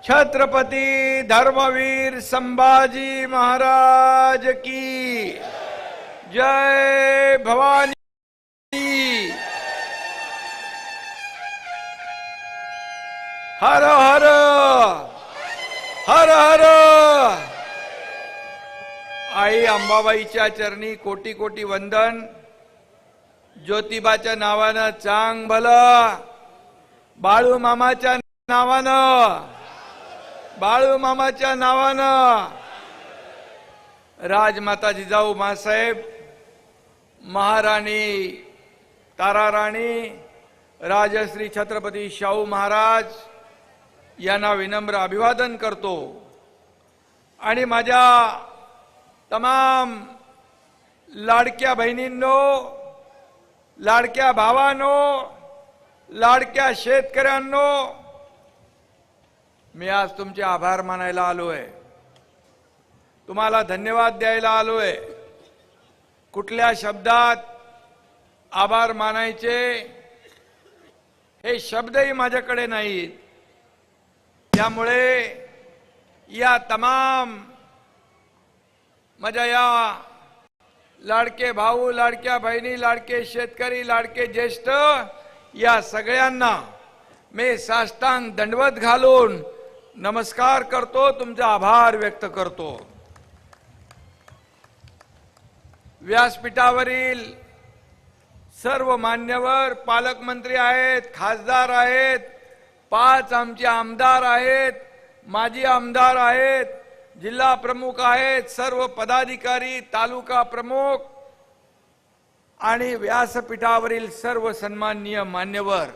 छत्रपती धर्मवीर संभाजी महाराज की जय भवानी। हर हर हर हर। आई अंबाबाईच्या चरणी कोटी कोटी वंदन। ज्योतिबाच्या नावानं चांग भलं, बाळू मामाच्या नावानं, बाळू मामाच्या नावानं राजमाता जिजाऊ मासाहेब, महाराणी ताराराणी, राजश्री छत्रपती शाहू महाराज यांना विनम्र अभिवादन करतो आणि माझ्या तमाम लाडक्या बहिणींनो, लाडक्या भावांनो, लाडक्या शेतकऱ्यांनो, मी आज तुमचे आभार मानायला आलोय, तुम्हाला धन्यवाद द्यायला आलोय। कुठल्या शब्दात आभार मानायचे हे शब्दही माझ्याकडे नाहीत। त्यामुळे या तमाम माझ्या या लाडके भाऊ, लाडक्या बहिणी, लाडके शेतकरी, लाडके ज्येष्ठ या सगळ्यांना मी साष्टांग दंडवत घालून नमस्कार करतो, तुमचे आभार व्यक्त करतो। व्यासपीठावरील सर्व मान्यवर, पालकमंत्री आहेत, खासदार आहेत, 5 आमचे आमदार आहेत, माजी आमदार आहेत, जिल्हा प्रमुख आहेत, सर्व पदाधिकारी, तालुका प्रमुख आणि व्यासपीठावरील सर्व सन्माननीय मान्यवर।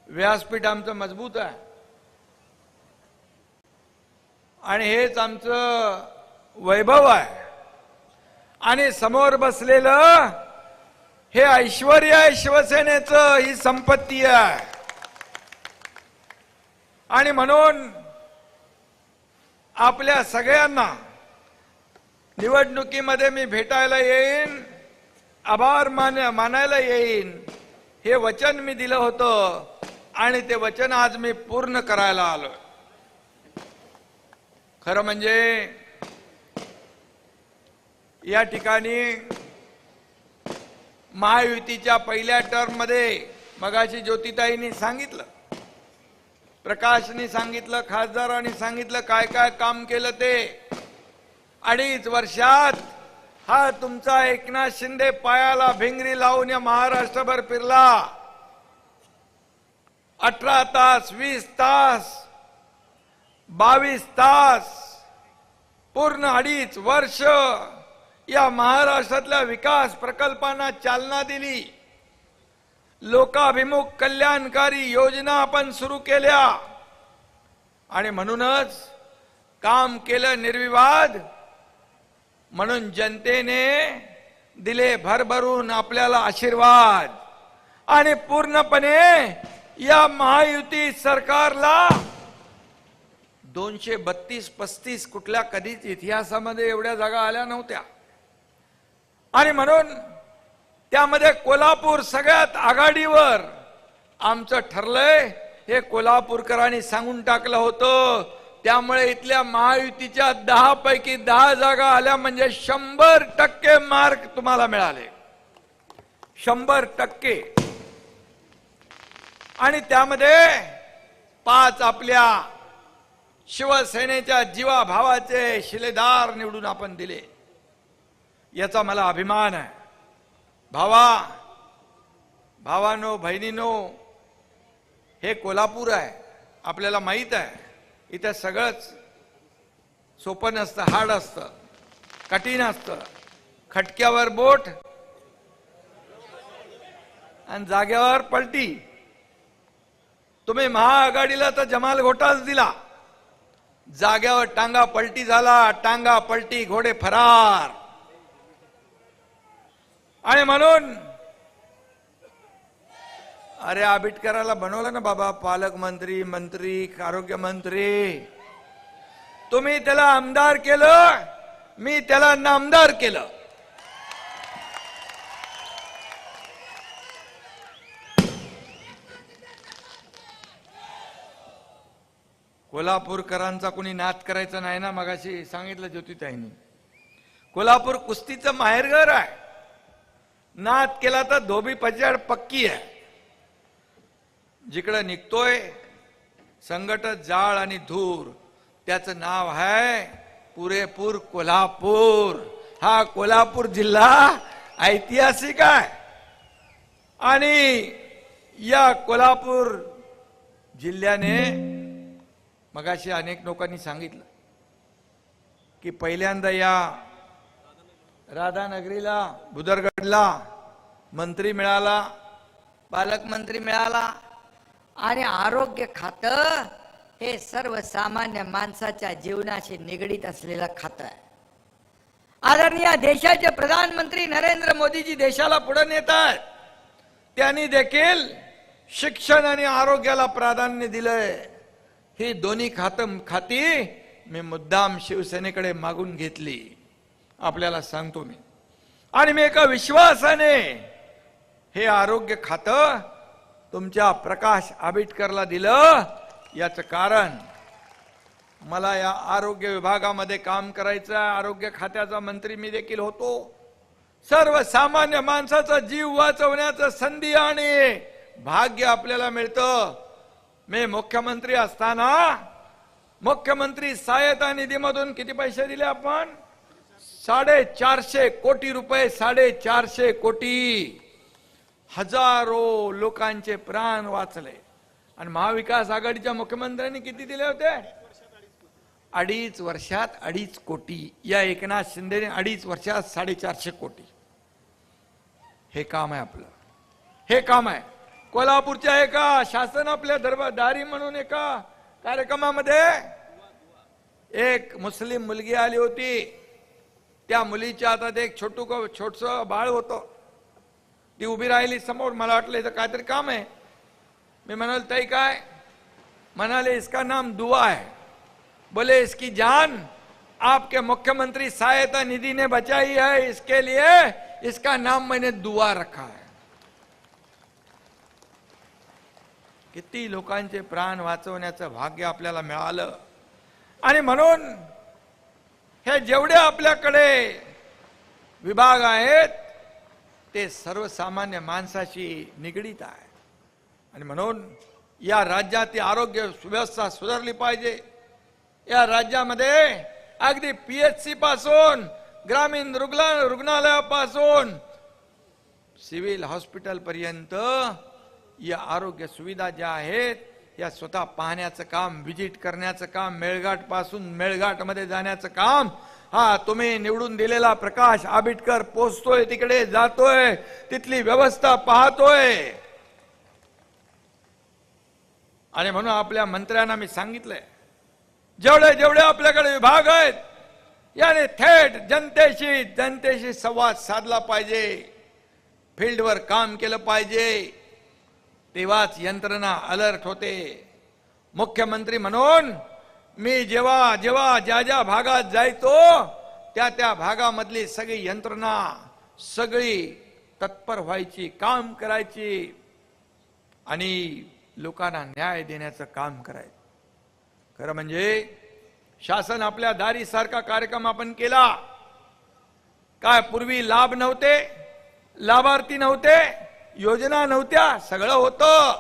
व्यासपीठ आमचं मजबूत आहे आणि हेच आमचं वैभव आहे आणि समोर बसलेलं हे ऐश्वर्य आहे, शिवसेनेचं ही संपत्ती आहे। आणि म्हणून आपल्या सगळ्यांना निवडणुकीमध्ये मी भेटायला येईन, आभार मानायला येईन, हे वचन मी दिलं होतं आणि ते वचन आज मी पूर्ण करायला आलोय। खरं म्हणजे या ठिकाणी महायुतीच्या पहिल्या टर्म मध्ये मगाशी ज्योतिताईंनी सांगितलं, प्रकाशनी सांगितलं, खासदारांनी सांगितलं काय काय काम केलं ते। 2.5 वर्षात हा तुमचा एकनाथ शिंदे पायाला भिंगरी लावून या महाराष्ट्रभर फिरला। 18 तास, 20 तास, 22 तास, पूर्ण 2.5 वर्ष या महाराष्ट्रातल्या विकास प्रकल्पांना चालना दिली। लोकाभिमुख कल्याणकारी योजना आपण सुरू केल्या आणि म्हणूनच काम केलं निर्विवाद। म्हणून जनतेने दिले भरभरून आपल्याला आशीर्वाद आणि पूर्णपणे या महायुती सरकारला 232-35 कुठल्या कधीच इतिहासामध्ये एवढ्या जागा आल्या नव्हत्या आणि म्हणून त्यामध्ये कोल्हापूर सगळ्यात आघाडीवर आमचं ठरलंय। हे कोल्हापूरकरांनी सांगून टाकलं होतं, त्यामुळे इथल्या महायुतीच्या 10 पैकी 10 जागा आल्या म्हणजे 100% मार्क तुम्हाला मिळाले, 100%। आणि त्यामध्ये 5 आपल्या शिवसेनेच्या जीवाभावाचे शिलेदार निवडून आपण दिले, याचा मला अभिमान आहे। भावानो, बहिणीनो, हे कोल्हापूर आहे, आपल्याला माहित आहे। इथे सगळंच सोपं नसतं, हार्ड असतं, कठीण असतं। खटक्यावर बोट आणि जाग्यावर पलटी। तुम्ही महाआघाडीला तर जमाल घोटाच दिला, जाग्यावर टांगा पलटी झाला, टांगा पलटी, घोडे फरार। आणि म्हणून अरे आंबेडकराला बनवलं ना बाबा पालकमंत्री, मंत्री, आरोग्य मंत्री, तुम्ही त्याला आमदार केलं, मी त्याला नामदार केलं। कोल्हापूरकरांचा कोणी नाद करायचा नाही ना, मगाशी सांगितलं ज्योतिताईंनी. कोल्हापूर कुस्तीचं माहेरघर आहे. नाद केला तर धोबी पछाड पक्की आहे. जिकडे निघतोय संघटत जाळ आणि धूर, त्याचं नाव आहे पुरेपूर कोल्हापूर. हा कोल्हापूर जिल्हा ऐतिहासिक आहे आणि या कोल्हापूर जिल्ह्याने, मगाशी अनेक लोकांनी सांगितलं की पहिल्यांदा या राधानगरीला भुदरगडला मंत्री मिळाला, पालकमंत्री मिळाला आणि आरोग्य खातं हे सर्वसामान्य माणसाच्या जीवनाशी निगडीत असलेलं खातं आहे. आदरणीय देशाचे प्रधानमंत्री नरेंद्र मोदीजी देशाला पुढे नेतात. त्यांनी देखील शिक्षण आणि आरोग्याला प्राधान्य दिलंय. ही दोन्ही खाती मी मुद्दाम शिवसेनेकडे मागून घेतली, आपल्याला सांगतो मी. आणि मी एका विश्वासाने हे आरोग्य खातं तुमच्या प्रकाश आंबेडकरला दिलं. याचं कारण मला या आरोग्य विभागामध्ये काम करायचं आहे. आरोग्य खात्याचा मंत्री मी देखील होतो. सर्वसामान्य माणसाचा जीव वाचवण्याचं संधी आणि भाग्य आपल्याला मिळतं. मी मुख्यमंत्री असताना मुख्यमंत्री सहायता निधीमधून किती पैसे दिले आपण? 450 कोटी रुपये. 450 कोटी. हजारो लोकांचे प्राण वाचले. आणि महाविकास आघाडीच्या मुख्यमंत्र्यांनी किती दिले होते? 2.5 वर्षात 2.5 कोटी. या एकनाथ शिंदेने 2.5 वर्षात 450 कोटी. हे काम आहे आपलं. हे काम आहे. कोल्हापूरच्या एका शासन आपल्या दरबारी म्हणून एका कार्यक्रमामध्ये एक मुस्लिम मुलगी आली होती. त्या मुलीच्या हातात एक छोटस बाळ होतं. ती उभी राहिली समोर. मला वाटलं इथं काहीतरी काम आहे. मी म्हणाल ताई काय? म्हणाले इसका नाम दुआ है. बोले इसकी जान आपके मुख्यमंत्री सहायता निधि ने बचाई है, इसके लिए इसका नाम मैंने दुआ रखा है. किती लोकांचे प्राण वाचवण्याचं भाग्य आपल्याला मिळालं. आणि म्हणून हे जेवढे आपल्याकडे विभाग आहेत ते सर्वसामान्य माणसाशी निगडीत आहे. आणि म्हणून या राज्याची आरोग्य व्यवस्था सुधारली पाहिजे. या राज्यामध्ये अगदी PHC पासून ग्रामीण रुग्णालयापासून सिव्हिल हॉस्पिटल पर्यंत या आरोग्य सुविधा ज्या आहेत या स्वतः पाहण्याचं काम, व्हिजिट करण्याचं काम, मेळघाट पासून मेळघाट मध्ये जाण्याचं काम, हा तुम्ही निवडून दिलेला प्रकाश आंबेडकर पोहोचतोय तिकडे, जातोय, तिथली व्यवस्था पाहतोय. आणि म्हणून आपल्या मंत्र्यांना मी सांगितलंय जेवढे जेवढे आपल्याकडे विभाग आहेत याने थेट जनतेशी संवाद साधला पाहिजे. फील्डवर काम केलं पाहिजे. तेव्हाच यंत्रणा अलर्ट होते. मुख्यमंत्री म्हणून मी जेव्हा ज्या ज्या भागात जायचो त्या भागामधली सगळी यंत्रणा सगळी तत्पर व्हायची, काम करायची आणि लोकांना न्याय देण्याचं काम करायचं. खरं म्हणजे शासन आपल्या दारी सारखा कार्यक्रम आपण केला. काय पूर्वी लाभ नव्हते, लाभार्थी नव्हते, योजना नव्हत्या, सगळं होतं.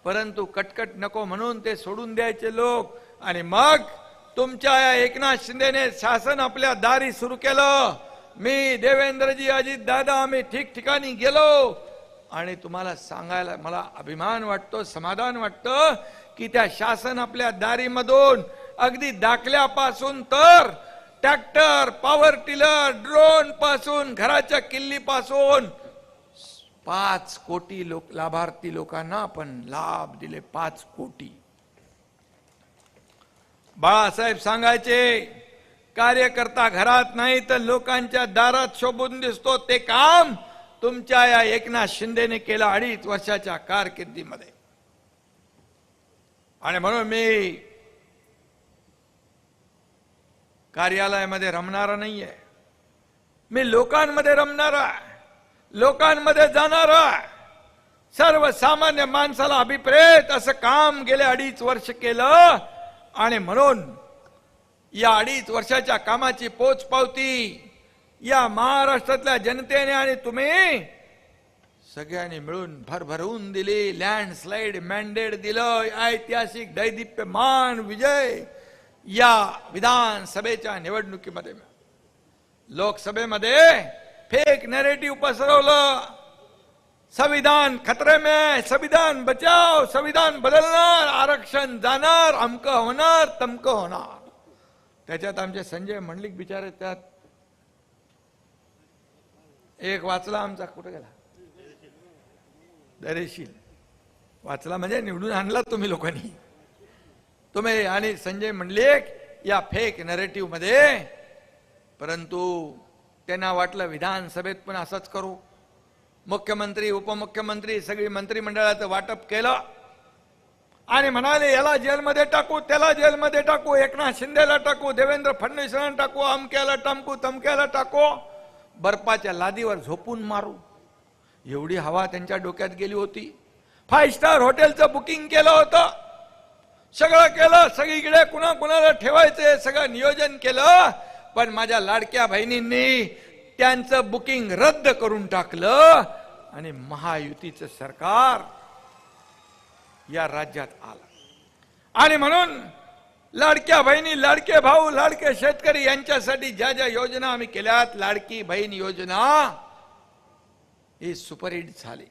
परंतु कटकट नको म्हणून ते सोडून द्यायचे लोक. आणि मग तुमच्या या एकनाथ शिंदेने शासन आपल्या दारी सुरू केलं. मी, देवेंद्रजी, अजित दादा आम्ही ठिकठिकाणी गेलो आणि तुम्हाला सांगायला मला अभिमान वाटतो, समाधान वाटतं की त्या शासन आपल्या दारीमधून अगदी दाखल्यापासून तर ट्रॅक्टर, पॉवर टिलर, ड्रोन पासून घराच्या किल्लीपासून 5 कोटी लाभार्थी लोकांना आपण लाभ दिले. 5 कोटी. बाळासाहेब सांगायचे कार्यकर्ता घरात नाही तर लोकांच्या दारात शोभून दिसतो. ते काम तुमच्या या एकनाथ शिंदेने केलं 2.5 वर्षाच्या कारकिर्दीमध्ये. आणि म्हणून मी कार्यालयामध्ये रमणारा नाहीये. मी लोकांमध्ये रमणारा, लोकांमध्ये जाणारा, सर्वसामान्य माणसाला अभिप्रेत असं काम गेले 2.5 वर्ष केलं. आणि म्हणून या 2.5 वर्षाच्या कामाची पोचपावती या महाराष्ट्रातल्या जनतेने आणि तुम्ही सगळ्यांनी मिळून भरभरून दिली. लँडस्लाइड मॅन्डेट दिलं. ऐतिहासिक दैदिप्यमान विजय या विधानसभेच्या निवडणुकीमध्ये. लोकसभेमध्ये फेक नॅरेटिव्ह पसरवलं. संविधान खतरे में, संविधान बचाव, संविधान बदलणार, आरक्षण जाणार, अमक होणार, तमक होणार. त्याच्यात आमचे संजय मंडलिक बिचारे त्यात एक वाचला आमचा, कुठे गेला, दरेशील वाचला म्हणजे निवडून आणला तुम्ही लोकांनी. तुम्ही आणि संजय मंडलिक या फेक नॅरेटिव्ह मध्ये. परंतु त्यांना वाटलं विधानसभेत पण असंच करू. मुख्यमंत्री उपमुख्यमंत्री सगळी मंत्रिमंडळाचं वाटप केलं आणि म्हणाले याला जेलमध्ये टाकू, त्याला जेलमध्ये टाकू, एकनाथ शिंदेला टाकू, देवेंद्र फडणवीसांना टाकू, अमक्याला टाकू, तमक्याला टाकू, बर्फाच्या लादीवर झोपून मारू. एवढी हवा त्यांच्या डोक्यात गेली होती. 5 स्टार हॉटेलचं बुकिंग केलं होतं, सगळं केलं, सगळीकडे कुणाकुणाला ठेवायचे सगळं नियोजन केलं. पण माझ्या लाडक्या बहिणींनी त्यांचं बुकिंग रद्द करून टाकलं आणि महायुतीचं सरकार या राज्यात आलं. आणि म्हणून लाडक्या बहिणी, लाडके भाऊ, लाडके शेतकरी यांच्यासाठी ज्या ज्या योजना आम्ही केल्यात, लाडकी बहीण योजना ही सुपरहिट झाली.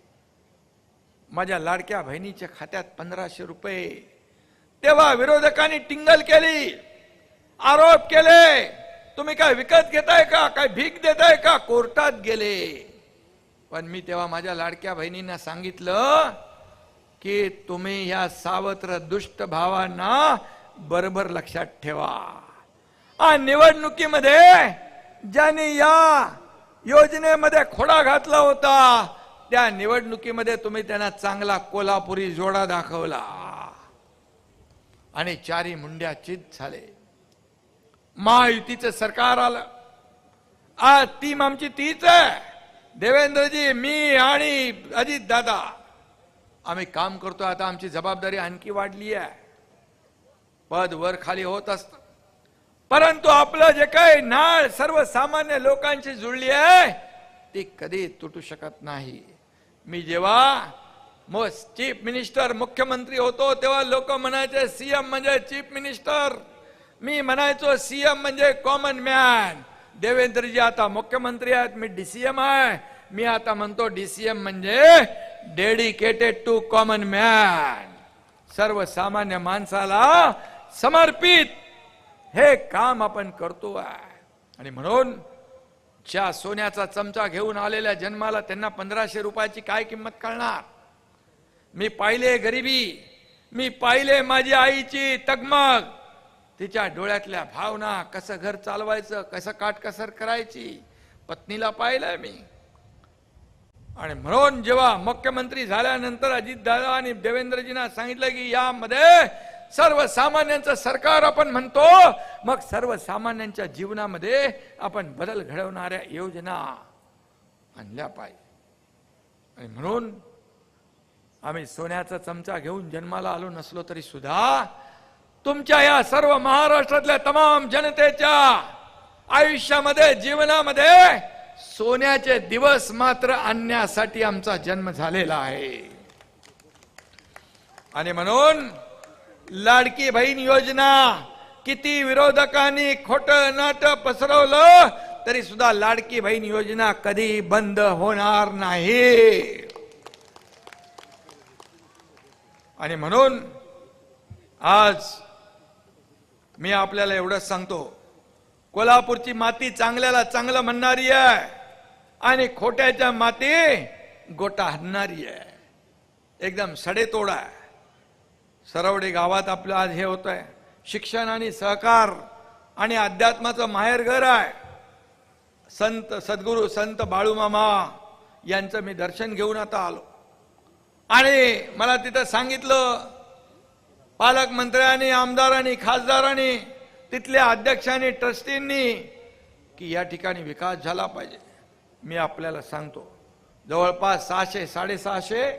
माझ्या लाडक्या बहिणीच्या खात्यात 1500 रुपये. तेव्हा विरोधकांनी टिंगल केली, आरोप केले, तुम्ही काय विकत घेताय का, काय भीक देताय का, कोर्टात गेले. पण मी तेव्हा माझ्या लाडक्या बहिणींना सांगितलं की तुम्ही या सावत्र दुष्ट भावांना बरोबर लक्षात ठेवा. आणि निवडणुकीमध्ये ज्यांनी या योजनेमध्ये खोडा घातला होता त्या निवडणुकीमध्ये तुम्ही त्यांना चांगला कोल्हापुरी जोडा दाखवला आणि 4 मुंड्या चित झाले. महायुतीचं सरकार आलं. आज टीम आमची तीच आहे. देवेंद्रजी, मी आणि अजित दादा आम्ही काम करतो. आता आमची जबाबदारी आणखी वाढली आहे. पद वर खाली होत असत, परंतु आपलं जे काही नाळ सर्वसामान्य लोकांची जुळली आहे ती कधी तुटू शकत नाही. मी जेव्हा चीफ मिनिस्टर मुख्यमंत्री होतो तेव्हा लोक म्हणायचे सीएम म्हणजे चीफ मिनिस्टर, मी म्हणायचो सीएम म्हणजे कॉमन मॅन. देवेंद्रजी आता मुख्यमंत्री आहेत, मी डीसीएम आहे. मी आता म्हणतो डीसीएम म्हणजे डेडिकेटेड टू कॉमन मॅन, सर्वसामान्य माणसाला समर्पित हे काम आपण करतो आहे. आणि म्हणून ज्या सोन्याचा चमचा घेऊन आलेल्या जन्माला त्यांना 1500 रुपयाची काय किंमत कळणार. मी पाहिले गरिबी, मी पाहिले माझी आईची तगमग, तिच्या डोळ्यातल्या भावना, कसं घर चालवायचं, कसं काटकसर करायची, पत्नीला पाहिलंय मी. आणि म्हणून जेव्हा मुख्यमंत्री झाल्यानंतर अजितदादा आणि देवेंद्रजींना सांगितलं की यामध्ये सर्वसामान्यांचं सरकार आपण म्हणतो, मग सर्वसामान्यांच्या जीवनामध्ये आपण बदल घडवणाऱ्या योजना आणल्या पाहिजे. आणि म्हणून आम्ही सोन्याचा चमचा घेऊन जन्माला आलो नसलो तरी सुद्धा तुमच्या या सर्व महाराष्ट्रातल्या तमाम जनतेच्या आयुष्यामध्ये, जीवनामध्ये सोन्याचे दिवस मात्र आणण्यासाठी आमचा जन्म झालेला आहे. आणि म्हणून लाडकी बहीण योजना किती विरोधकांनी खोटं नाट पसरवलं तरी सुद्धा लाडकी बहीण योजना कधी बंद होणार नाही. आणि म्हणून आज मी आपल्याला एवढंच सांगतो, कोल्हापूरची माती चांगल्याला चांगलं म्हणणारी आहे आणि खोट्याच्या माती गोटा हाणणारी आहे. एकदम सडेतोड आहे. सरवडे गावात आपलं आज हे होत आहे, शिक्षण आणि सहकार आणि अध्यात्माचं माहेरघर आहे. संत सद्गुरू संत बाळूमामा यांचं मी दर्शन घेऊन आता आलो आणि मला तिथं सांगितलं पालकमंत्र्यांनी, आमदारांनी, खासदारांनी, तिथल्या अध्यक्षांनी, ट्रस्टींनी की या ठिकाणी विकास झाला पाहिजे. मी आपल्याला सांगतो, जवळपास 600-650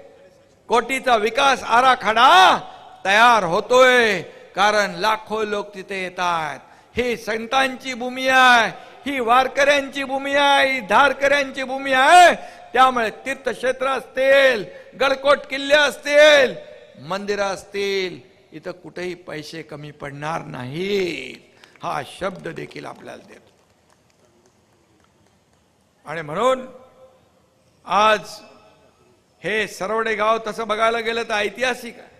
कोटीचा विकास आराखडा तयार होतोय. कारण लाखो लोक तिथे येतात. ही संतांची भूमी आहे, ही वारकऱ्यांची भूमी आहे, ही धारकऱ्यांची भूमी आहे. त्यामुळे तीर्थक्षेत्र असतील, गडकोट किल्ले असतील, मंदिरं असतील, इथं कुठेही पैसे कमी पडणार नाहीत. हा शब्द देखील आपल्याला देतो. आणि म्हणून आज हे सरवडे गाव तसं बघायला गेलं तर ऐतिहासिक आहे.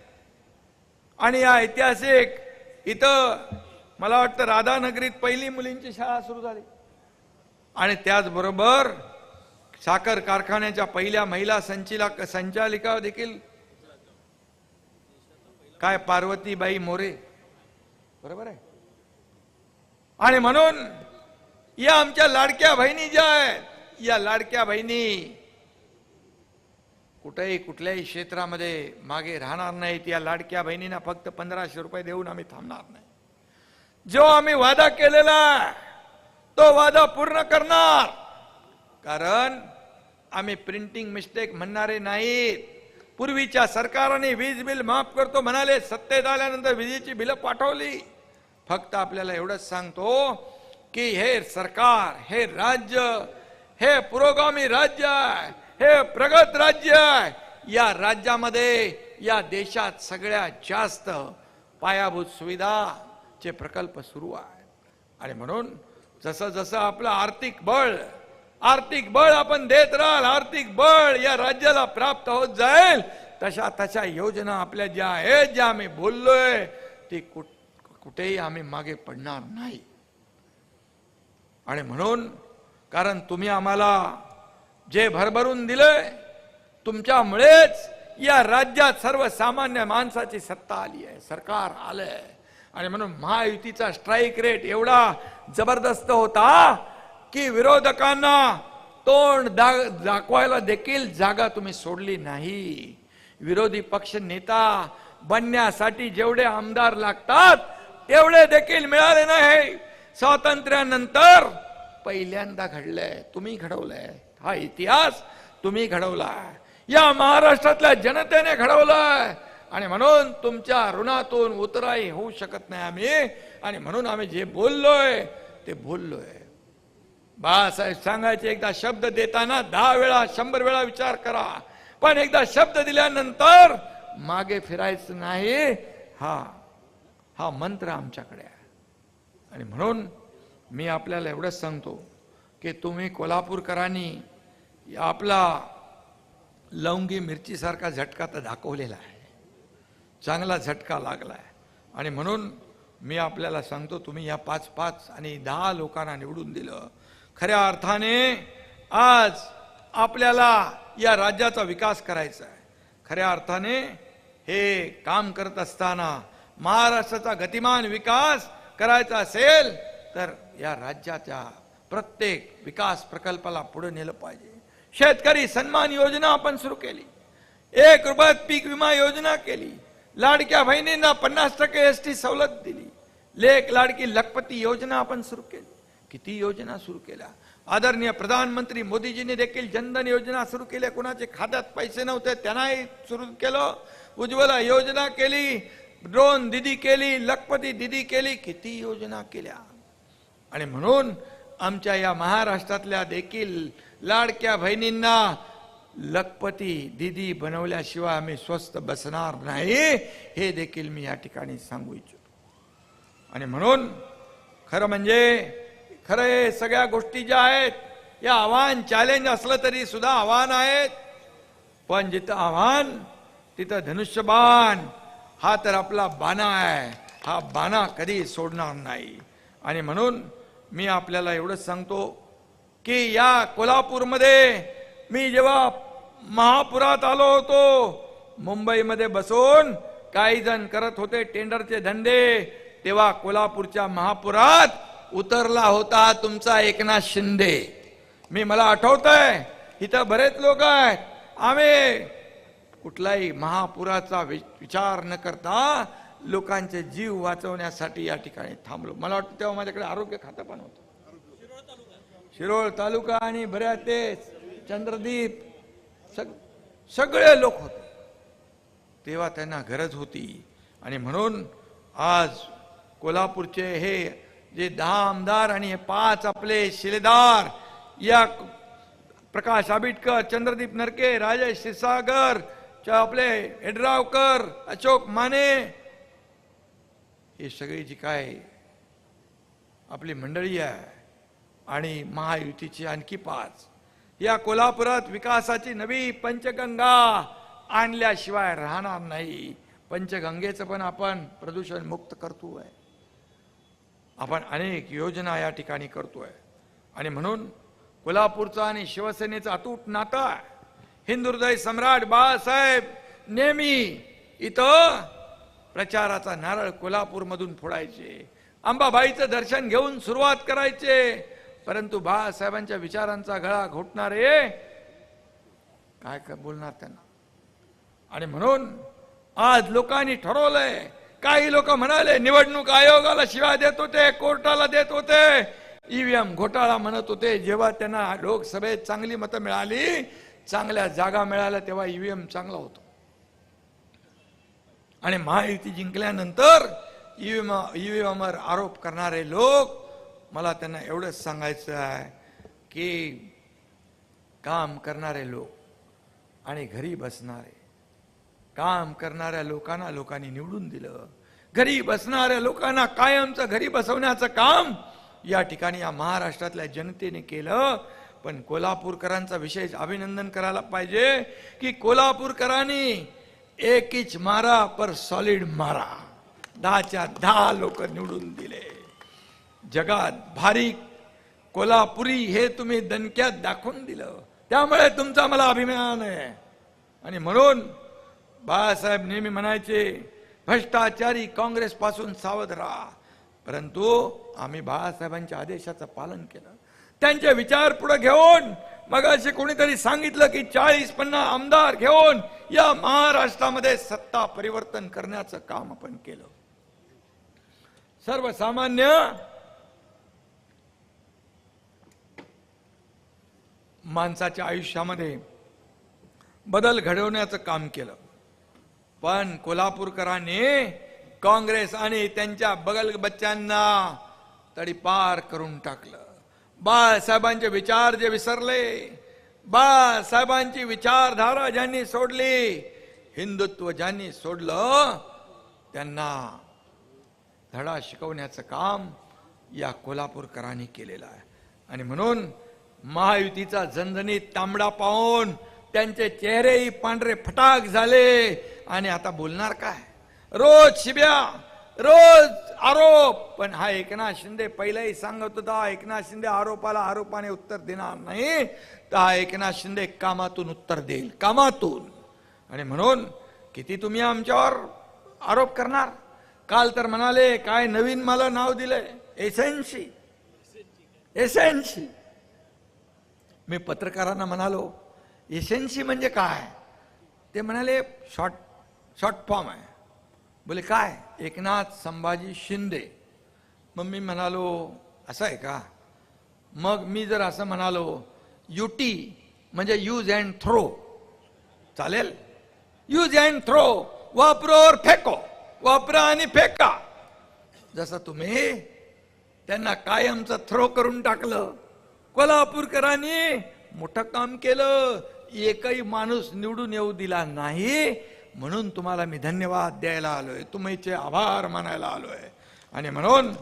आणि या ऐतिहासिक इथं मला वाटतं राधानगरीत पहिली मुलींची शाळा सुरू झाली. आणि त्याचबरोबर साखर कारखान्याच्या पहिल्या महिला संचालिका देखील काय पार्वतीबाई मोरे, बरोबर आहे. आणि म्हणून या आमच्या लाडक्या बहिणी ज्या आहेत, या लाडक्या बहिणी कुठेही कुठल्याही क्षेत्रामध्ये मागे राहणार नाहीत. या लाडक्या बहिणींना फक्त 1500 रुपये देऊन आम्ही थांबणार नाही. जो आम्ही वादा केलेला तो वादा पूर्ण करणार. कारण आम्ही प्रिंटिंग मिस्टेक म्हणणारे नाहीत. पूर्वीच्या सरकारने वीज बिल माफ करतो म्हणाले, सत्तेत आल्यानंतर विजेची बिलं पाठवली. फक्त आपल्याला एवढंच सांगतो की हे सरकार, हे राज्य, हे पुरोगामी राज्य आहे, हे प्रगत राज्य आहे. या राज्यामध्ये, या देशात सगळ्यात जास्त पायाभूत सुविधाचे प्रकल्प सुरू आहे. आणि म्हणून जसं जसं आपलं आर्थिक बळ आपण देत राहाल, आर्थिक बळ या राज्याला प्राप्त होत जाईल, तशा तशा योजना आपल्या ज्या आहेत, ज्या आम्ही बोललोय, ती कुठेही आम्ही मागे पडणार नाही. आणि म्हणून कारण तुम्ही आम्हाला जे भरभरून दिलंय, तुमच्यामुळेच या राज्यात सर्वसामान्य माणसाची सत्ता आली आहे, सरकार आलंय. आणि म्हणून महायुतीचा स्ट्राईक रेट एवढा जबरदस्त होता की विरोधकांना तोंड दाखवायला देखील जागा तुम्ही सोडली नाही. विरोधी पक्ष नेता बनण्यासाठी जेवढे आमदार लागतात तेवढे देखील मिळाले नाही. स्वातंत्र्यानंतर पहिल्यांदा घडलंय, तुम्ही घडवलंय. हा इतिहास तुम्ही घडवलाय, या महाराष्ट्रातल्या जनतेने घडवलाय. आणि म्हणून तुमच्या ऋणातून उतराई होऊ शकत नाही आम्ही. आणि म्हणून आम्ही जे बोललोय ते बोललोय. बाळासाहेब सांगायचे, एकदा शब्द देताना 10 वेळा 100 वेळा विचार करा, पण एकदा शब्द दिल्यानंतर मागे फिरायचं नाही. हा मंत्र आमच्याकडे आहे. आणि म्हणून मी आपल्याला एवढंच सांगतो की तुम्ही कोल्हापूरकरांनी आपला लवंगी मिरची सारखा झटका तर दाखवलेला आहे, चांगला झटका लागलाय. आणि म्हणून मी आपल्याला सांगतो, तुम्ही या 5 आणि 10 लोकांना निवडून दिलं. खऱ्या अर्थाने आज आपल्याला या राज्याचा विकास करायचा आहे. खऱ्या अर्थाने हे काम करत असताना महाराष्ट्राचा गतिमान विकास करायचा असेल तर या राज्याच्या प्रत्येक विकास प्रकल्पाला पुढे नेलं पाहिजे. शेतकरी सन्मान योजना आपण सुरू केली, 1 रुपयात पीक विमा योजना केली, लाडक्या बहिणींना 50% एसटी सवलत दिली, लेक लाडकी लखपती योजना आपण सुरू केली. किती योजना सुरू केल्या. आदरणीय प्रधानमंत्री मोदीजींनी देखील जनधन योजना सुरू केल्या. कुणाचे खात्यात पैसे नव्हते त्यांनाही सुरू केलं. उज्ज्वला योजना केली, ड्रोन दिदी केली, लखपती दिदी केली, किती योजना केल्या. आणि म्हणून आमच्या या महाराष्ट्रातल्या देखील लाडक्या बहिणींना लखपती दिदी बनवल्याशिवाय आम्ही स्वस्थ बसणार नाही, हे देखील मी या ठिकाणी सांगू इच्छितो. आणि म्हणून खरं म्हणजे खरं सगळ्या गोष्टी ज्या आहेत, या आव्हान चॅलेंज असलं तरी सुद्धा आव्हान आहेत. पण जिथं आव्हान तिथं धनुष्यबाण हा तर आपला बाणा आहे. हा बाणा कधी सोडणार नाही. आणि म्हणून मी आपल्याला एवढंच सांगतो की या कोल्हापूरमध्ये मी जेव्हा महापुरात आलो होतो, मुंबईमध्ये बसून काही जण करत होते टेंडरचे धंदे, तेव्हा कोल्हापूरच्या महापुरात उतरला होता तुमचा एकनाथ शिंदे. मला आठवतंय, इथं बरेच लोक आहेत. आम्ही कुठलाही महापुराचा विचार न करता लोकांचे जीव वाचवण्यासाठी या ठिकाणी थांबलो. मला वाटतं तेव्हा माझ्याकडे आरोग्य खातं पण होतं. शिरोळ तालुका आणि बऱ्याच ते चंद्रदीप सगळे लोक होते. तेव्हा त्यांना गरज होती. आणि म्हणून आज कोल्हापूरचे हे जे 10 आमदार आणि हे 5 आपले शिलेदार, या प्रकाश आंबेडकर, चंद्रदीप नरके, राजेश क्षीरसागर, आपले यड्रावकर, अशोक माने, हे सगळी जी काय आपली मंडळी आहे आणि महायुतीची आणखी 5, या कोल्हापुरात विकासाची नवी पंचगंगा आणल्याशिवाय राहणार नाही. पंचगंगेचं पण आपण प्रदूषण मुक्त करतोय, आपण अनेक योजना या ठिकाणी करतोय. आणि म्हणून कोल्हापूरचा आणि शिवसेनेचा अतूट नाता आहे. हिंदुहृदय सम्राट बाळासाहेब नेहमी इथं प्रचाराचा नारळ कोल्हापूरमधून फोडायचे, अंबाबाईचं दर्शन घेऊन सुरुवात करायचे. परंतु बाळासाहेबांच्या विचारांचा गळा घोटणारे काय बोलणार त्यांना. आणि म्हणून आज लोकांनी ठरवलंय, काही लोक म्हणाले निवडणूक आयोगाला शिव्या देत होते, कोर्टाला देत होते, ईव्हीएम घोटाळा म्हणत होते. जेव्हा त्यांना लोकसभेत चांगली मतं मिळाली, चांगल्या जागा मिळाल्या, तेव्हा ईव्हीएम चांगला होतो. आणि महायुती जिंकल्यानंतर ईव्हीएमवर आरोप करणारे लोक, मला त्यांना एवढंच सांगायचं आहे की काम करणारे लोक आणि घरी बसणारे, काम करणाऱ्या लोकांना लोकांनी निवडून दिलं, घरी बसणाऱ्या लोकांना कायमचं घरी बसवण्याचं काम या ठिकाणी या महाराष्ट्रातल्या जनतेने केलं. पण कोल्हापूरकरांचा विशेष अभिनंदन करायला पाहिजे की कोल्हापूरकरांनी एक इंच मारा पर सॉलिड मारा, 10च्या 10 लोक निवडून दिले. जगात भारी कोल्हापुरी हे तुम्ही दणक्यात दाखवून दिलं, त्यामुळे तुमचा मला अभिमान आहे. आणि म्हणून बाळासाहेब नेहमी म्हणायचे, भ्रष्टाचारी काँग्रेस पासून सावध राहा. परंतु आम्ही बाळासाहेबांच्या आदेशाचं पालन केलं, त्यांचे विचार पुढे घेऊन. मग असे कोणीतरी सांगितलं की 40-50 आमदार घेऊन या महाराष्ट्रामध्ये सत्ता परिवर्तन करण्याचं काम आपण केलं. सर्वसामान्य माणसाच्या आयुष्यामध्ये बदल घडवण्याचं काम केलं. पण कोल्हापूरकरांनी काँग्रेस आणि त्यांच्या बगल बच्च्यांना तडीपार करून टाकलं. बाळासाहेबांचे विचार जे विसरले, बाळासाहेबांची विचारधारा ज्यांनी सोडली, हिंदुत्व ज्यांनी सोडलं, त्यांना धडा शिकवण्याचं काम या कोल्हापूरकरांनी केलेलं आहे. आणि म्हणून महायुतीचा झणझणीत तांबडा पाहून त्यांचे चेहरेही पांढरे फटाक झाले. आणि आता बोलणार काय? रोज शिब्या, रोज आरोप. पण हा एकनाथ शिंदे पहिलाही सांगत होता, एकनाथ शिंदे आरोपाला आरोपाने उत्तर देणार नाही, तर हा एकनाथ शिंदे कामातून उत्तर देईल, कामातून. आणि म्हणून किती तुम्ही आमच्यावर आरोप करणार? काल तर म्हणाले काय नवीन मला नाव दिलंय, एसएनसी. एसएनसी मी पत्रकारांना म्हणालो एसएनसी म्हणजे काय? ते म्हणाले शॉर्ट फॉर्म आहे. बोले काय? एकनाथ संभाजी शिंदे. मग मी म्हणालो असं आहे का? मग मी जर असं म्हणालो युटी म्हणजे यूज अँड थ्रो चालेल? यूज अँड थ्रो, वापरो और फेको, वापरा आणि फेका. जसं तुम्ही त्यांना कायमचं थ्रो करून टाकलं, कोल्हापूरकरांनी मोठं काम केलं, एकही माणूस निवडून येऊ दिला नाही. म्हणून तुम्हाला मी धन्यवाद द्यायला आलोय, तुमचे आभार मानायला आलोय. आणि म्हणून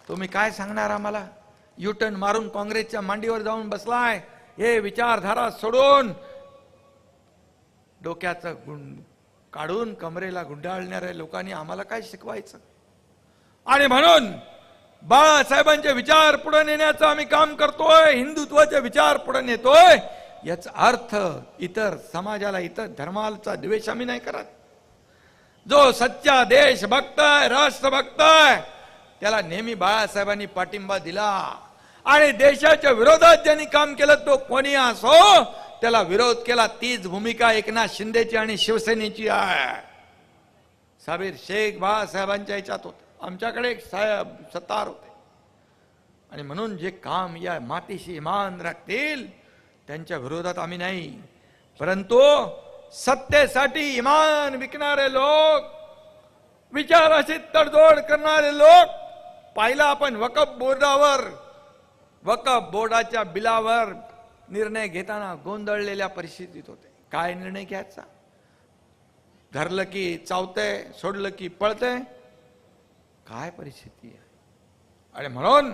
तुम्ही काय सांगणार आम्हाला? युटर्न मारून काँग्रेसच्या मांडीवर जाऊन बसलाय, हे विचारधारा सोडून डोक्याचं काढून कमरेला गुंडाळणाऱ्या लोकांनी आम्हाला काय शिकवायचं? आणि म्हणून बाळासाहेबांचे विचार पुढे नेण्याचं आम्ही काम करतोय, हिंदुत्वाचे विचार पुढे नेतोय. याचा अर्थ इतर समाजाला, इतर धर्माचा द्वेष आम्ही नाही करत. जो सच्चा देशभक्त आहे, राष्ट्रभक्त आहे, त्याला नेहमी बाळासाहेबांनी पाठिंबा दिला. आणि देशाच्या विरोधात ज्यांनी काम केलं तो कोणी असो, त्याला विरोध केला. तीच भूमिका एकनाथ शिंदेची आणि शिवसेनेची आहे. साबीर शेख बाळासाहेबांच्या याच्यात होते, आमच्याकडे एक साहेब सत्तार होते. आणि म्हणून जे काम या मातीशी इमान राखतील त्यांच्या विरोधात आम्ही नाही. परंतु सत्तेसाठी इमान विकणारे लोक, विचार आदिवासी तडजोड करणारे लोक पाहिलं आपण वकफ बोर्डाच्या बिलावर निर्णय घेताना गोंधळलेल्या परिस्थितीत होते. काय निर्णय घ्यायचा? धरलं की चावतंय, सोडलं की पळतंय. काय परिस्थिती आहे? आणि म्हणून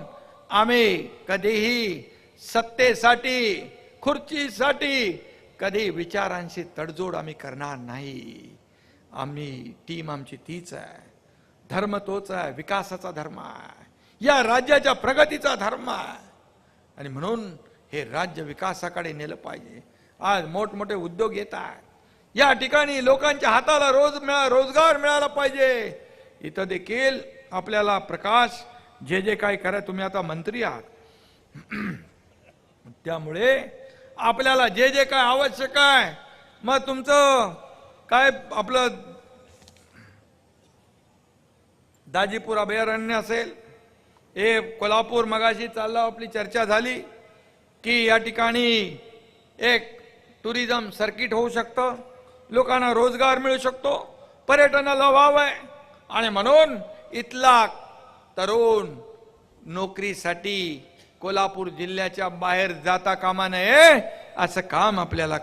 आम्ही कधीही सत्तेसाठी, खुर्चीसाठी कधी विचारांशी तडजोड आम्ही करणार नाही. टीम आमची तीच आहे, धर्म तोच आहे, विकासाचा धर्म आहे, या राज्याच्या प्रगतीचा धर्म आहे. आणि म्हणून हे राज्य विकासाकडे नेलं पाहिजे. आज मोठमोठे उद्योग येत आहेत, या ठिकाणी लोकांच्या हाताला रोजगार मिळाला पाहिजे. इथं देखील आपल्याला प्रकाश जे काय करा, तुम्ही आता मंत्री आहात, त्यामुळे आपल्याला जे काय आवश्यक आहे, मग तुमचं काय आपलं दाजीपूर अभयारण्य असेल, हे कोल्हापूर, मगाशी चालला आपली चर्चा झाली की या ठिकाणी एक टुरिझम सर्किट होऊ शकतं, लोकांना रोजगार मिळू शकतो, पर्यटनाला वाव आहे. आणि म्हणून इथला तरुण नोकरीसाठी कोल्हापूर जिल्ह्याच्या बाहेर जाता कामा नये. असं काम आपल्याला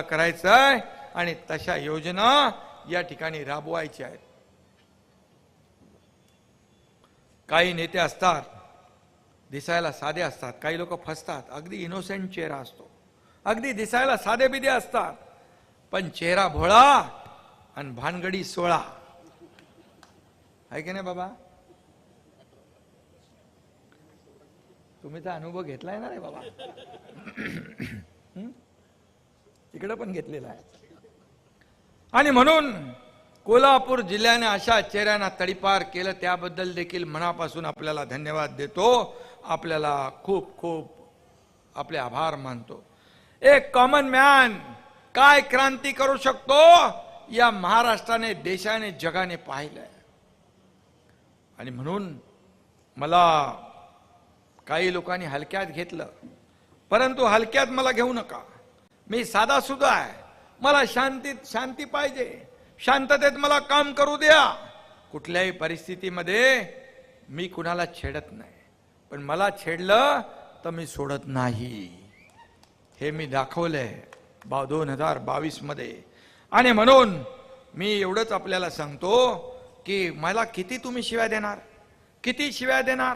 करायचं आहे, आणि तशा योजना या ठिकाणी राबवायच्या आहेत. काही नेते असतात, दिसायला साधे असतात, काही लोक फसतात. अगदी इनोसेंट चेहरा असतो, अगदी दिसायला साधे बिधे असतात, पण चेहरा भोळा आणि भानगडी सोळा आहे की नाही बाबा? तुम्ही तर अनुभव घेतलाय ना रे बाबा, इकडे पण घेतलेला आहे. आणि म्हणून कोल्हापूर जिल्ह्याने अशा चेहऱ्यांना तडीपार केलं, त्याबद्दल देखील मनापासून आपल्याला धन्यवाद देतो. आपल्याला खूप खूप आपले आभार मानतो. एक कॉमन मॅन काय क्रांती करू शकतो, या महाराष्ट्राने, देशाने, जगाने पाहिलंय. आणि म्हणून मला काही लोकांनी हलक्यात घेतलं, परंतु हलक्यात मला घेऊ नका. मी साधा सुद्धा आहे, मला शांती पाहिजे, शांततेत मला काम करू द्या. कुठल्याही परिस्थितीमध्ये मी कुणाला छेडत नाही, पण मला छेडलं तर मी सोडत नाही. हे मी दाखवलंय 2022 मध्ये. आणि म्हणून मी एवढंच आपल्याला सांगतो की मला किती तुम्ही शिव्या देणार, किती शिव्या देणार,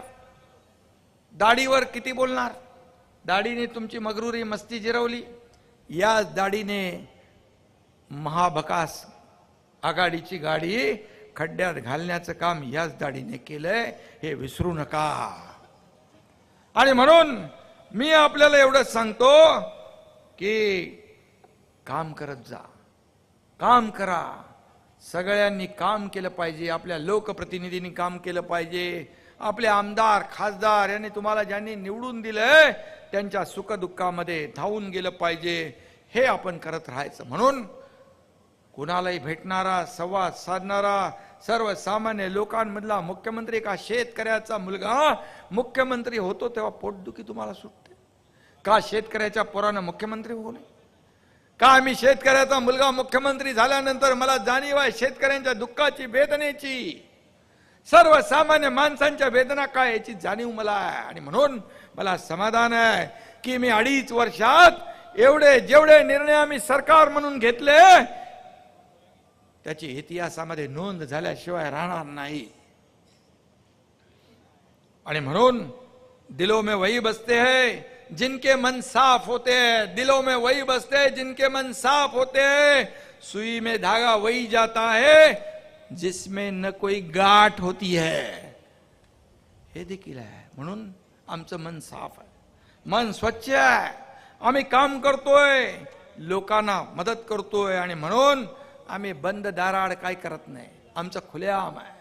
दाढीवर किती बोलणार. दाढीने तुमची मगरुरी मस्ती जिरवली, याच दाढीने महाभकास आघाडीची गाडी खड्ड्यात घालण्याचं काम याच दाढीने केलंय, हे विसरू नका. आणि म्हणून मी आपल्याला एवढंच सांगतो की काम करत जा, काम करा. सगळ्यांनी काम केलं पाहिजे, आपल्या लोकप्रतिनिधींनी काम केलं पाहिजे, आपले आमदार, खासदार यांनी तुम्हाला ज्यांनी निवडून दिलंय त्यांच्या सुखदुःखामध्ये धावून गेलं पाहिजे. हे आपण करत राहायचं. म्हणून कुणालाही भेटणारा, संवाद साधणारा, सर्वसामान्य लोकांमधला मुख्यमंत्री, का शेतकऱ्याचा मुलगा मुख्यमंत्री होतो तेव्हा पोटदुखी तुम्हाला सुटते का? शेतकऱ्याच्या पोरानं मुख्यमंत्री होऊ नये का? मी शेतकऱ्याचा मुलगा मुख्यमंत्री झाल्यानंतर मला जाणीव आहे शेतकऱ्यांच्या दुःखाची, वेदनेची, सर्वसामान्य माणसांच्या वेदना काय याची जाणीव मला आहे. आणि म्हणून मला समाधान आहे की मी 2.5 वर्षात जेवढे निर्णय आम्ही सरकार म्हणून घेतले त्याची इतिहासामध्ये नोंद झाल्याशिवाय राहणार नाही. आणि म्हणून दिलों में वही बसते हैं जिनके मन साफ होते हैं, दिलों में वही बसते हैं जिनके मन साफ होते हैं, सुई में धागा वही जाता है जिसमें न कोई गाठ होती है. हे देखील आहे. म्हणून आमचं मन साफ आहे, मन स्वच्छ आहे. आम्ही काम करतोय, लोकांना मदत करतोय. आणि म्हणून आम्ही बंद दाराआड काय करत नाही, आमचं खुलेआम आहे.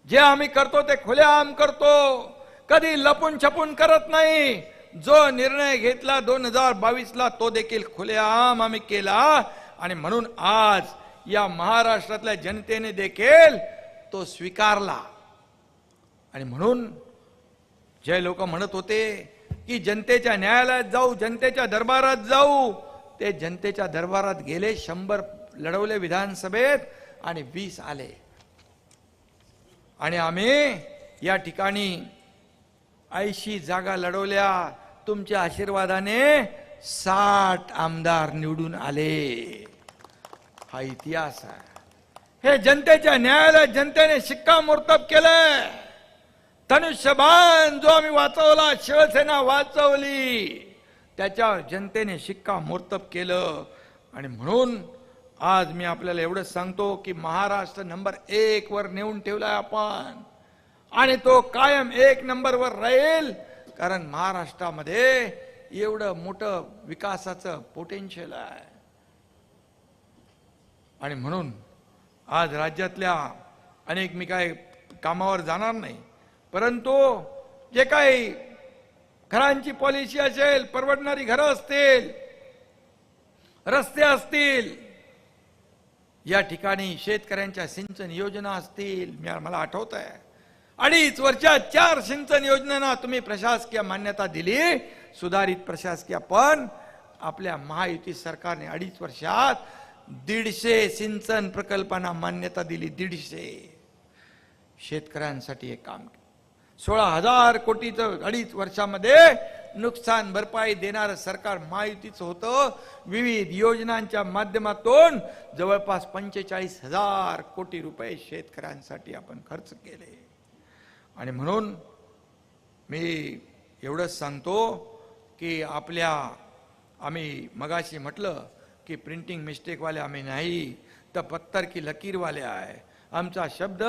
जे आम्ही करतो ते खुलेआम करतो, कधी लपून छपून करत नाही. जो निर्णय घेतला 2022ला तो देखील खुलेआम आम्ही केला. आणि म्हणून आज या महाराष्ट्रातल्या जनतेने देखील तो स्वीकारला. आणि म्हणून जे लोक म्हणत होते की जनतेच्या न्यायालयात जाऊ, जनतेच्या दरबारात जाऊ, ते जनतेच्या दरबारात गेले. लढवले विधानसभेत आणि 20 आले. आणि आम्ही या ठिकाणी 80 जागा लढवल्या. तुमच्या आशीर्वादाने 60 आमदार निवडून आले. हा इतिहास आहे. हे जनतेच्या न्यायालयात जनतेने शिक्कामोर्तब केलंय. धनुष्यबाण जो आम्ही वाचवला, शिवसेना वाचवली, त्याच्यावर जनतेने शिक्कामोर्तब केलं. आणि म्हणून आज मी आपल्याला एवढंच सांगतो की महाराष्ट्र नंबर 1 वर नेऊन ठेवलाय आपण, आणि तो कायम 1 नंबरवर राहील. कारण महाराष्ट्रामध्ये एवढं मोठं विकासाचं पोटेन्शियल आहे. आणि म्हणून आज राज्यातल्या अनेक, मी काय कामावर जाणार नाही, परंतु जे काही घरांची पॉलिसी असेल, परवडणारी घरं असतील, रस्ते असतील, या ठिकाणी शेतकऱ्यांच्या सिंचन योजना असतील, मला आठवत आहे 2.5 वर्षात 4 सिंचन योजनांना तुम्ही प्रशासकीय मान्यता दिली, सुधारित प्रशासकीय. पण आपल्या महायुती सरकारने 2.5 वर्षात 150 सिंचन प्रकल्पांना मान्यता दिली. 150 शेतकऱ्यांसाठी हे काम. 16,000 कोटीचं 2.5 वर्षामध्ये नुकसान भरपाई देणारं सरकार महायुतीचं होतं. विविध योजनांच्या माध्यमातून जवळपास 45,000 कोटी रुपये शेतकऱ्यांसाठी आपण खर्च केले. आणि म्हणून मी एवढंच सांगतो की आम्ही मगाशी म्हटलं की प्रिंटिंग मिस्टेकवाले आम्ही नाही, तर पत्तर की लकीरवाले आहे. आमचा शब्द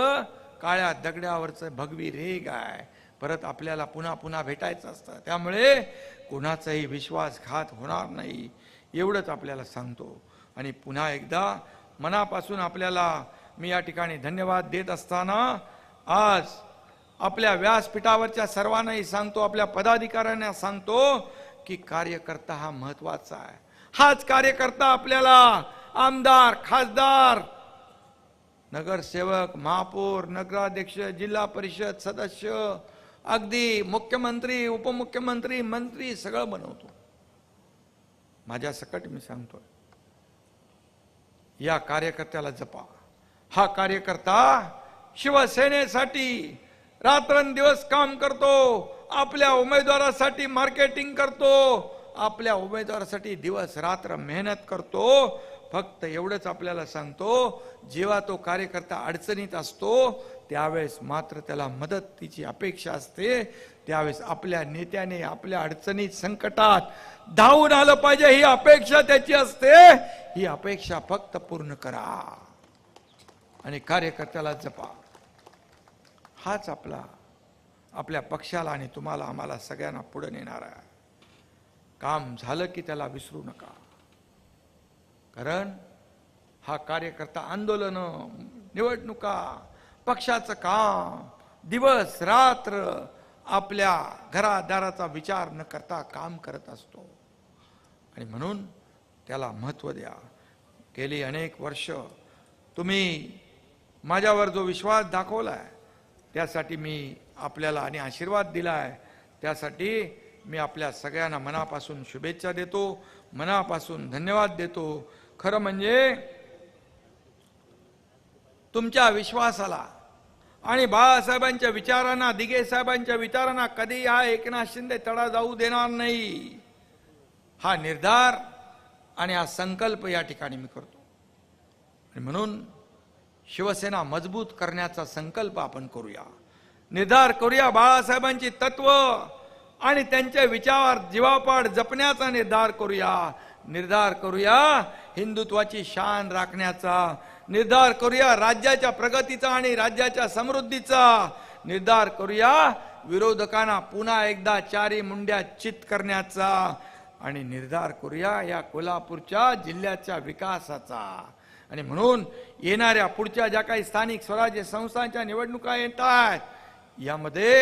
काळ्या दगडावरचं भगवी रेग आहे. परत आपल्याला पुन्हा पुन्हा भेटायचं असतं. त्यामुळे कोणाचाही विश्वासघात होणार नाही, एवढंच आपल्याला सांगतो. आणि पुन्हा एकदा मनापासून आपल्याला मी या ठिकाणी धन्यवाद देत असताना आज आपल्या व्यासपीठावरच्या सर्वांनाही सांगतो, आपल्या पदाधिकाऱ्यांना सांगतो की कार्यकर्ता हा महत्वाचा आहे. हाच कार्यकर्ता आपल्याला आमदार, खासदार, नगरसेवक, महापौर, नगराध्यक्ष, जिल्हा परिषद सदस्य, अगदी मुख्यमंत्री, उपमुख्यमंत्री, मंत्री सगळं बनवतो. माझ्या सकट मी सांगतोय, या कार्यकर्त्याला जपा. हा कार्यकर्ता शिवसेनेसाठी रात्रंदिवस काम करतो, आपल्या उमेदवारासाठी मार्केटिंग करतो, आपल्या उमेदवारासाठी दिवस रात्र मेहनत करतो. फक्त एवढंच आपल्याला सांगतो, जेव्हा तो कार्यकर्ता अडचणीत असतो त्यावेळेस मात्र त्याला मदतीची अपेक्षा असते. त्यावेळेस आपल्या नेत्याने आपल्या अडचणीत, संकटात धावून आलं पाहिजे, ही अपेक्षा त्याची असते. ही अपेक्षा फक्त पूर्ण करा आणि कार्यकर्त्याला जपा. हाच आपल्या पक्षाला आणि तुम्हाला, आम्हाला सगळ्यांना पुढे नेणार आहे. काम झालं की त्याला विसरू नका. कारण हा कार्यकर्ता आंदोलन, निवडणुका, पक्षाचं काम, दिवस रात्र आपल्या घरादाराचा विचार न करता काम करत असतो. आणि म्हणून त्याला महत्त्व द्या. गेली अनेक वर्ष तुम्ही माझ्यावर जो विश्वास दाखवलाय त्यासाठी मी आपल्याला आणि आशीर्वाद दिलाय, त्यासाठी मी आपल्या सगळ्यांना मनापासून शुभेच्छा देतो, मनापासून धन्यवाद देतो. खरं म्हणजे तुमच्या विश्वासाला आणि बाळासाहेबांच्या विचारांना, दिघे साहेबांच्या विचारांना कधी हा एकनाथ शिंदे तडा जाऊ देणार नाही. हा निर्धार आणि हा संकल्प या ठिकाणी मी करतो. आणि म्हणून शिवसेना मजबूत करण्याचा संकल्प आपण करूया, निर्धार करूया. बाळासाहेबांची तत्व आणि त्यांचे विचार जीवापाड जपण्याचा निर्धार करूया. निर्धार करूया हिंदुत्वाची शान राखण्याचा. निर्धार करूया राज्याच्या प्रगतीचा आणि राज्याच्या समृद्धीचा. निर्धार करूया विरोधकांना पुन्हा एकदा चारी मुंड्या चित करण्याचा. आणि निर्धार करूया या कोल्हापूरच्या जिल्ह्याच्या विकासाचा. आणि म्हणून येणाऱ्या पुढच्या ज्या काही स्थानिक स्वराज्य संस्थांच्या निवडणुका येत आहेत, यामध्ये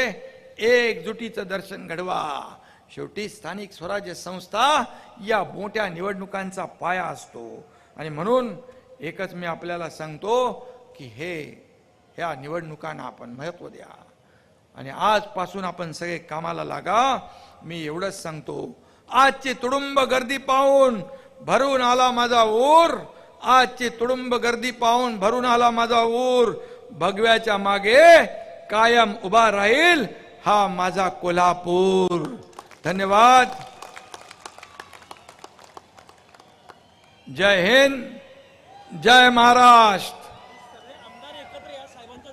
एकजुटीचं दर्शन घडवा. शेवटी स्थानिक स्वराज्य संस्था या मोठ्या निवडणुकांचा पाया असतो. आणि म्हणून एकच मी आपल्याला सांगतो की ह्या निवडणुकांना आपण महत्त्व द्या आणि आजपासून आपण सगळे कामाला लागा. मी एवढंच सांगतो, आजची तुडुंब गर्दी पाहून भरून आला माझा ऊर, आजची तुडुंब गर्दी पाहून भरून आला माझा ऊर. भगव्याच्या मागे कायम उभा राहील हा माझा कोल्हापूर. धन्यवाद. जय हिंद, जय महाराष्ट्र.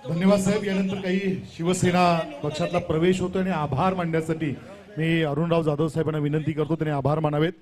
धन्यवाद साहेब. यानंतर काही शिवसेना पक्षातला प्रवेश होतो आणि आभार मानण्यासाठी मी अरुणराव जाधव साहेबांना विनंती करतो त्यांनी आभार मानावेत.